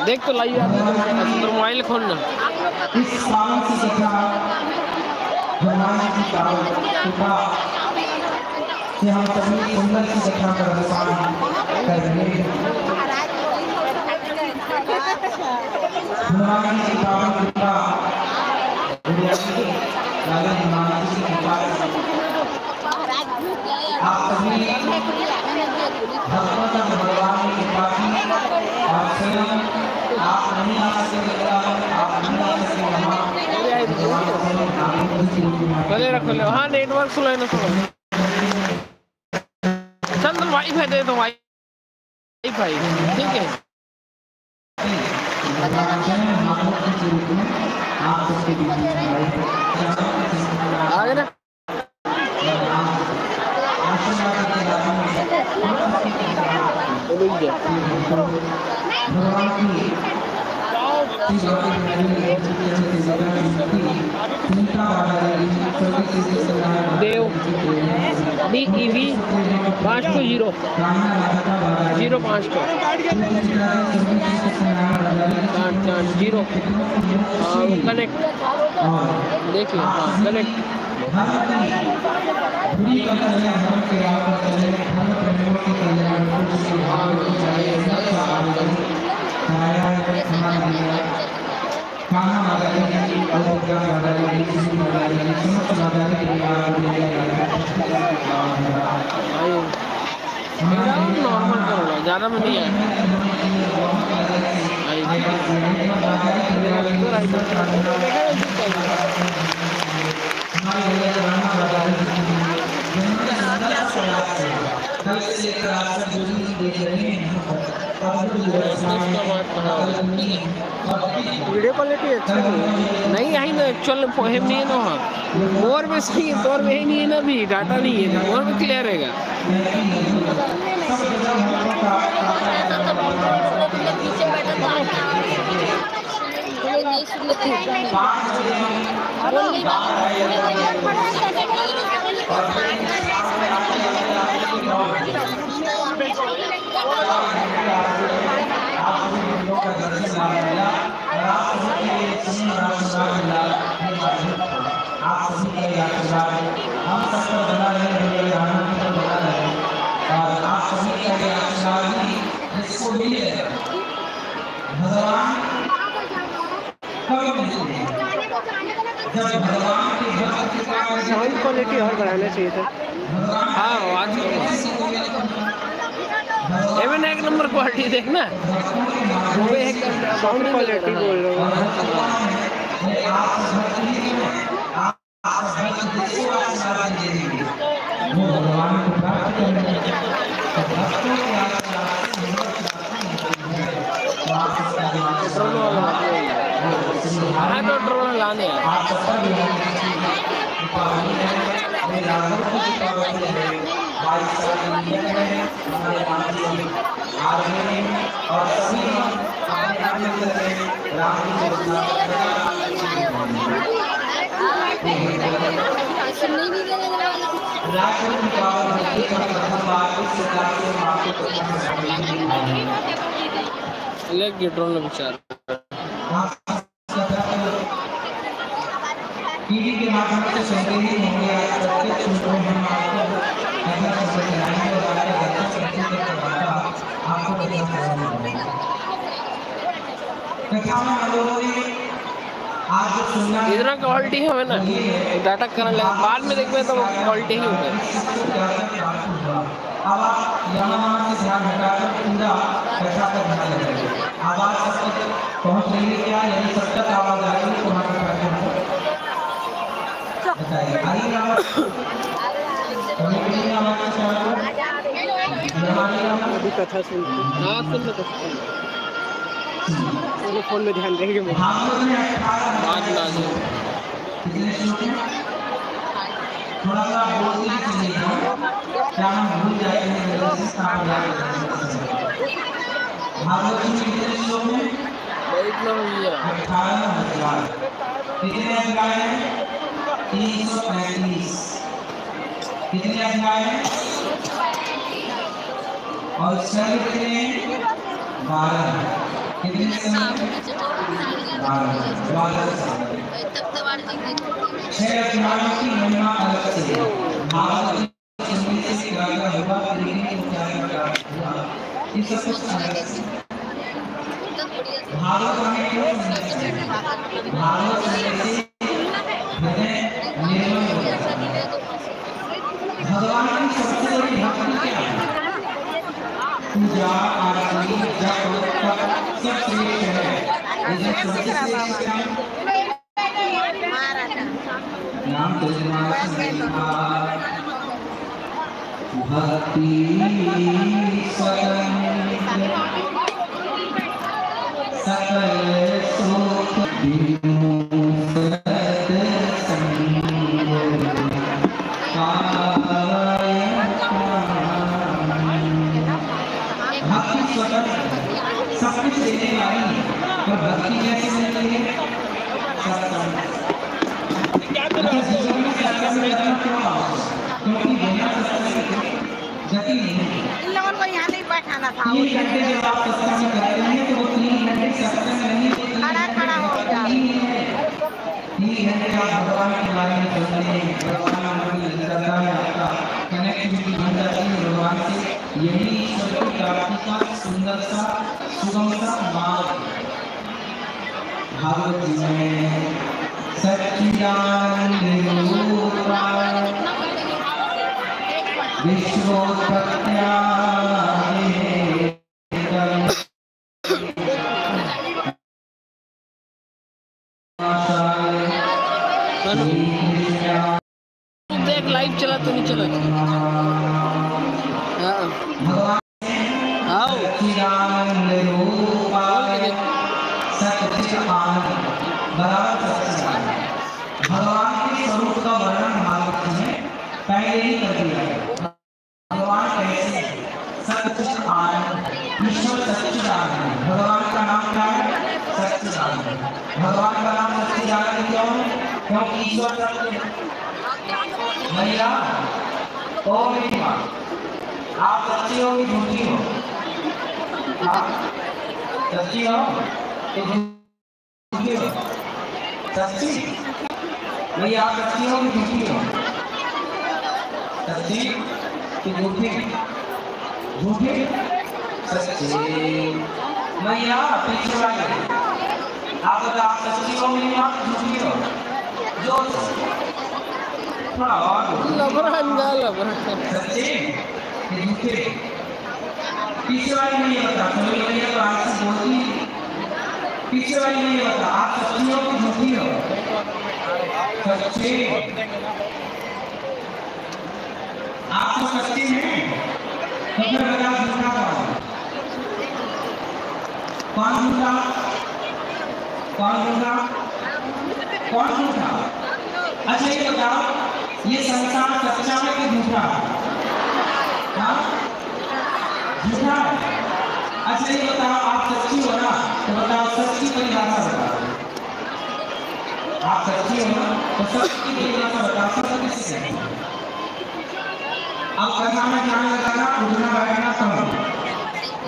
देख तो लाइव तो मोबाइल खोलना। इस पावन की कथा भगवान की कृपा से हम सभी सुंदर की कथा का रसपान कर रहे हैं। भगवान की पावन कृपा आप सभी भगवान की कृपा की आप स्वयं आप नहीं आ सकते, आप नहीं आ खोले रखो ले। हाँ नेटवर्क स्लो है ना थोड़ा। चल तो वाईफाई दे दो, वाईफाई ठीक है। आगे ना देव DEV 520 05 0 कनेक्ट देखिए। हाँ कनेक्ट नॉर्मल करो, ज़्यादा में नहीं है। वीडियो क्वालिटी अच्छी नहीं आई ना, एक्चुअल पोहेम नहीं है ना। वहाँ मोर में सही है, तौर में ही नहीं है ना, अभी डाटा नहीं है, मोर में क्लियर रहेगा। साउंड क्वालिटी और बढ़ाना चाहिए था। हाँ आवाज एवन एक नंबर क्वालिटी देखना, वो एक साउंड क्वालिटी बोल रहा हूँ। तो ड्रोन लाने लेग ड्रोन विचार टीवी के माध्यम से सुनते ही होंगे आज प्रत्येक सूत्रों में हम आपको ऐसा शब्द चलाएंगे और आपका दर्शन करते करवाता आपको पता चलेगा। कथा में हम लोगों ने आज जो सुनना इतना क्वालिटी है ना डाटा करने लगा बाद में देखते तो क्वालिटी ही होगा। अब आप यहाँ से ध्यान हटाकर पूरा कथा पर ध्यान लगाइए। आवाज सब तक पहुँच रही है क्या? यदि सब तक आवाज आ रही है तो हमारे बताइए। आई आवाज अभी कथा सुनते हाँ सुन लो फोन में ध्यान देंगे थोड़ा सा बोलते चलिए क्या हम भूल जाएंगे भागवत जी कितने श्लोक में 18,000 कितने अध्याय हैं? 335 कितने अध्याय हैं? और सर्ग कितने हैं? 12 कितने समय? 12 6 अध्यायों की महिमा अलग से भागवत सुनने से क्या क्या हुआ लेकिन क्या क्या हुआ ये सब कुछ अलग से भागवत हमें क्यों सुनना चाहिए? भागवत सुनने से हृदय निर्मल हो जाता है। भगवान की सबसे बड़ी भक्ति क्या है? पूजा आरती जप तप सब श्रेष्ठ है लेकिन सबसे श्रेष्ठ क्या है? नाम भक्ति सकल सुख भक्ति स्वतंत्र सब कुछ देने वाली और भक्ति कैसे मिलती है? क्योंकि बिना सत्संग के गति नहीं है। इन लोगों को यहाँ नहीं बैठाना था। 3 घंटे जब आप सत्संग करते हैं तो वो 3 घंटे सत्संग नहीं है, खड़ा हो जाओ। 3 घंटे आप भगवान के बारे में सुनते हैं, भगवान की श्रद्धा में आपका कनेक्टिविटी बन जाती है भगवान से। यही ईश्वर की प्राप्ति का सुंदर सा सुगम सा मार्ग भागवत जी में सच्चिदानंद रूपाय विश्वोत्पत्त्यादि देख लाइव चला तो नहीं चला सच्चिदानंद रूपाय सच्चिदानंद भगवान के स्वरूप का वर्णन भागवत में पहले ही कर दिया है। भगवान कैसे सच्चिदानंद ईश्वर सच्चिदानंद भगवान का नाम क्या है? सच्चिदानंद। भगवान का नाम सच्चिदानंद क्यों है? क्योंकि ईश्वर सत्य है। महिला ओ मेरी माँ आप सच्ची हो कि झूठी हो? सच्ची हो तो झूठी हो? सच्ची भैया आप सच्ची हो कि झूठी हो? सच्ची कि झूठी? झूठी सच्ची भैया पीछे वाले आप बता आप सच्ची हो मेरी माँ झूठी हो? जो थोड़ा और सच्ची कि झूठी? पीछे वाली नहीं बता सभी भैया तो आपसे बोलती पीछे वाली नहीं बता आप सच्ची हो कि झूठी हो? सच्ची आप तो सच्ची हैं तो फिर बता झूठा कौन झूठा? कौन झूठा? कौन झूठा? अच्छा ये बताओ ये संसार सच्चा है कि झूठा? हाँ झूठा है। अच्छा ये बताओ आप सच्ची हो ना तो बताओ सच्ची परिभाषा बताओ। आप सच्ची हो ना तो सत्य की परिभाषा बताओ, सत्य किसे कहते हैं? अब कथा में ध्यान लगाना, उठना बैठना कम,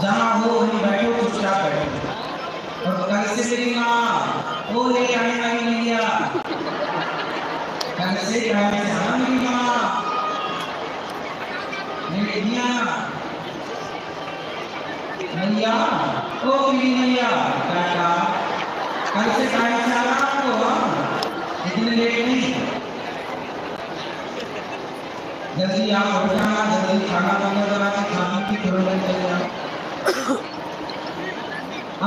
जहाँ हो वहीं बैठो, चुपचाप बैठो। और कल से मेरी माँ वो ले आने वाली मैया, कल से टाइम से आना मेरी माँ, मेरी मियाँ मैया, ओ मेरी मैया टाटा, कल से टाइम से आना तो इतने लेट नहीं, जल्दी आप उठना, जल्दी खाना बना करा के खाने की तुरंत चले जाओ।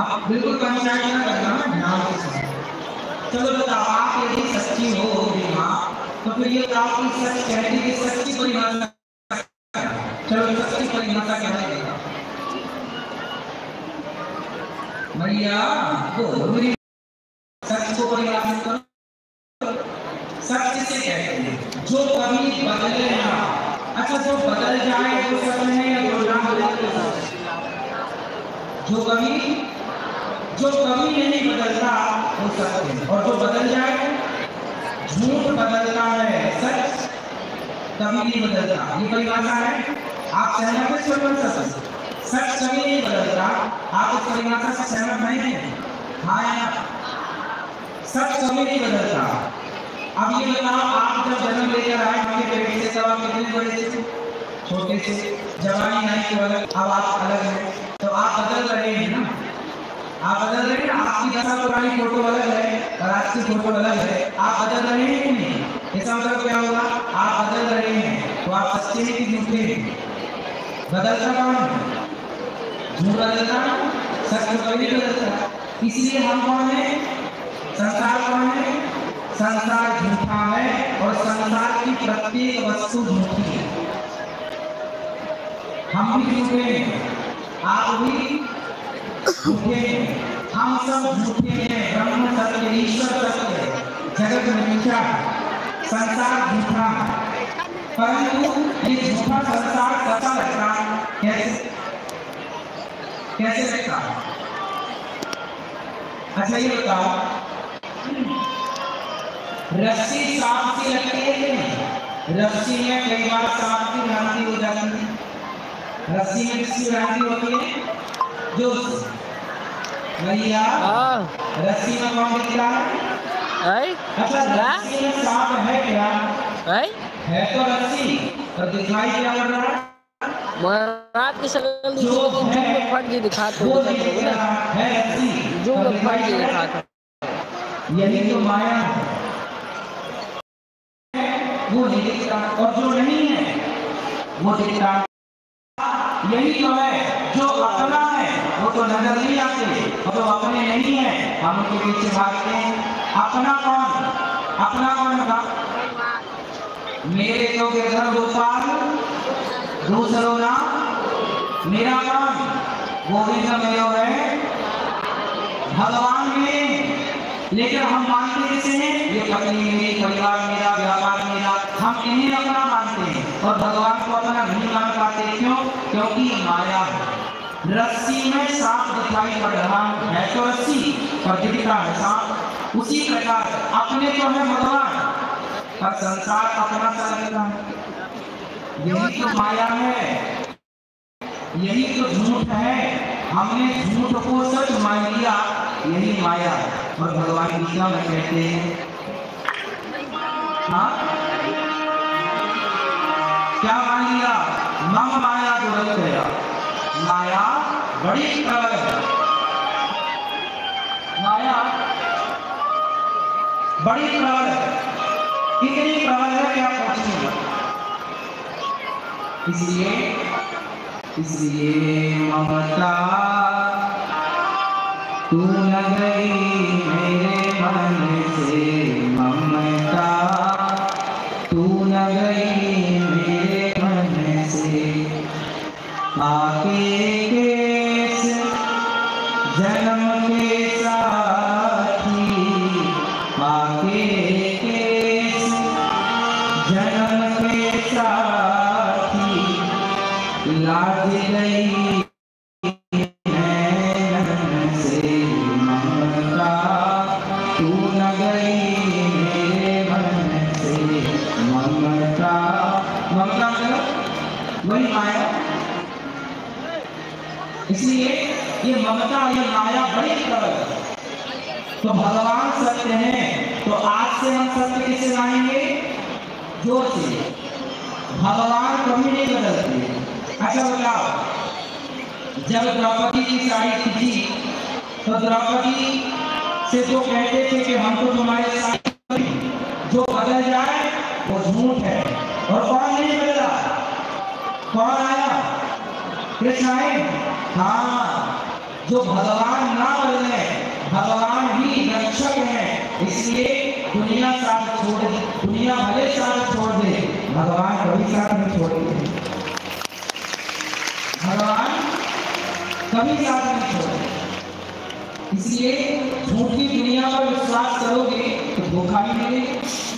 आप बिल्कुल पंचायत ना करना, ध्यान से सुनो। चलो बताओ, आप यदि सच्ची हो माँ, तो फिर ये बताओ कि सच कहने की सच्ची परिभाषा, चलो सच्ची परिभाषा क्या है? मैया बोलो मेरी सच को परिभाषित करो। सच किसे कहते हैं? जो कभी बदले ना। अच्छा, जो बदल जाए वो सच है या जो ना बदले तो सच? जो कभी नहीं बदलता वो सच है, और जो बदल जाए, झूठ बदलता है, सच कभी नहीं बदलता। ये परिभाषा है, आप सहमत हैं? सच कभी नहीं बदलता, आप इस परिभाषा से सहमत नहीं हैं? हाँ या ना? सच कभी नहीं बदलता। अब ये बताओ, आप जब जन्म लेकर आए आपके पेट से, तब आप कितने बड़े थे? छोटे से। जवानी आई तो अलग, अब आप अलग हैं, तो आप बदल रहे हैं ना, आप बदल रहे हैं। आपकी 10 साल पुरानी फोटो अलग है और आज की फोटो अलग है, आप बदल रहे हैं कि नहीं? इसका मतलब क्या होगा? आप बदल रहे हैं, तो आप सच्चे हैं कि झूठे हैं? बदलता कौन है? झूठ बदलता, सच कभी नहीं बदलता। इसलिए हम कौन है? संसार कौन है? संसार झूठा है, और संसार की प्रत्येक वस्तु झूठी है। हम भी झूठे हैं, आप भी झूठे हैं, हम सब झूठे हैं। ब्रह्म सत्य, ईश्वर सत्य, जगत मिथ्या, संसार झूठा। परंतु ये झूठा संसार सच्चा लगता है। कैसे लगता? अच्छा ये बताओ, रस्सी सांप सी लगती है कि नहीं? रस्सी में कई बार सांप की भ्रांति हो जाती है। रस्सी में किसकी भ्रांति होती है? जो भैया रस्सी में कौन दिखता है? अच्छा, रस्सी में सांप है क्या? है तो रस्सी, पर दिखाई क्या पड़ रहा है? महाराज की शक्ल जो फट जी दिखाते वो है रस्सी, जो फट जी दिखाते। यही तो माया है, वो नहीं दिखता, और जो नहीं है वो दिखता। यही तो है, जो अपना है वो तो नजर नहीं आते, और जो अपने नहीं है हम उनके पीछे भागते हैं। अपना कौन था? मेरे तो गिरधर गोपाल, दूसरों ना मेरा कौन? गोविंद मेरो है, भगवान में। लेकिन हम मानते किसे हैं? ये पत्नी मेरी, परिवार मेरा, व्यापार मेरा, हम इन्हें अपना मानते हैं, और भगवान को अपना नहीं मान पाते। क्यों? क्योंकि माया है। रस्सी में सांप दिखाई पड़ रहा है तो रस्सी, पर दिखता है सांप। उसी प्रकार अपने तो है भगवान, पर संसार अपना सा लगता है। यही तो माया है, यही तो झूठ है। हमने झूठ को सच मान लिया, यही माया है। और भगवान गीता में कहते हैं, हाँ क्या मान लिया? मम माया दुरत्या, माया बड़ी प्रबल है, माया बड़ी प्रबल है। इतनी प्रबल है कि आप पूछिए। इसलिए ममता तू न गई मेरे मन से, ममता तू न गई मेरे मन से। आके केस जन्म के साथी, आके केस जन्म के साथी, लाज गई तू न गई मेरे मन यह माया बड़ी कर। तो भगवान सत्य है, तो आज से हम सत्य किसे मानेंगे? जोर से। भगवान कभी नहीं बदलते। अच्छा बताओ, जब द्रौपदी की साड़ी खींची तो द्रौपदी से जो कहते थे कि हम तो तुम्हारे साथ, जो बदल जाए वो झूठ है। और कौन नहीं बदला? कौन आया? कृष्ण आए। हाँ, जो भगवान ना बदले, भगवान ही रक्षक है, इसलिए दुनिया साथ छोड़ दे, दुनिया भले साथ छोड़ दे, भगवान कभी साथ नहीं छोड़ेंगे। भगवान कभी साथ नहीं छोड़ेंगे। इसलिए झूठ की दुनिया पर विश्वास करोगे तो धोखा भी मिलेगा।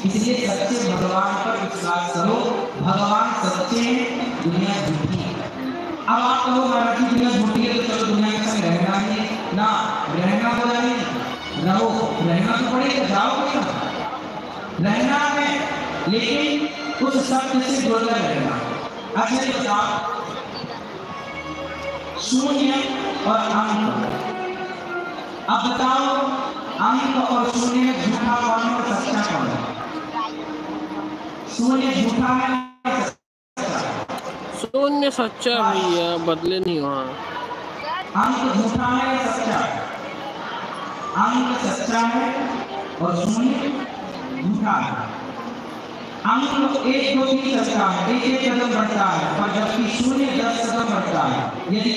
इसलिए सच्चे भगवान पर विश्वास करो। भगवान सच्चे हैं, दुनिया झूठी है। अब आप कहो महाराज जी दुनिया झूठी है तो चलो दुनिया के संग रहना ही ना, रहना बोला नहीं, रहो, रहना तो पड़ेगा, जाओ क्यों? रहना है, लेकिन उस सत्य से जुड़कर रहना। अच्छा ये बताओ, शून्य और अंक। अब बताओ, अंक और शून्य में झूठा कौन है और सच्चा कौन है? शून्य झूठा है, शून्य सच्चा भैया, बदले नहीं वहाँ। अंक झूठा है या सच्चा? अंक सच्चा है और शून्य झूठा है। अंक 1 2 3 चलता है, एक एक कदम बढ़ता है, और जबकि शून्य 10 कदम बढ़ता है। यदि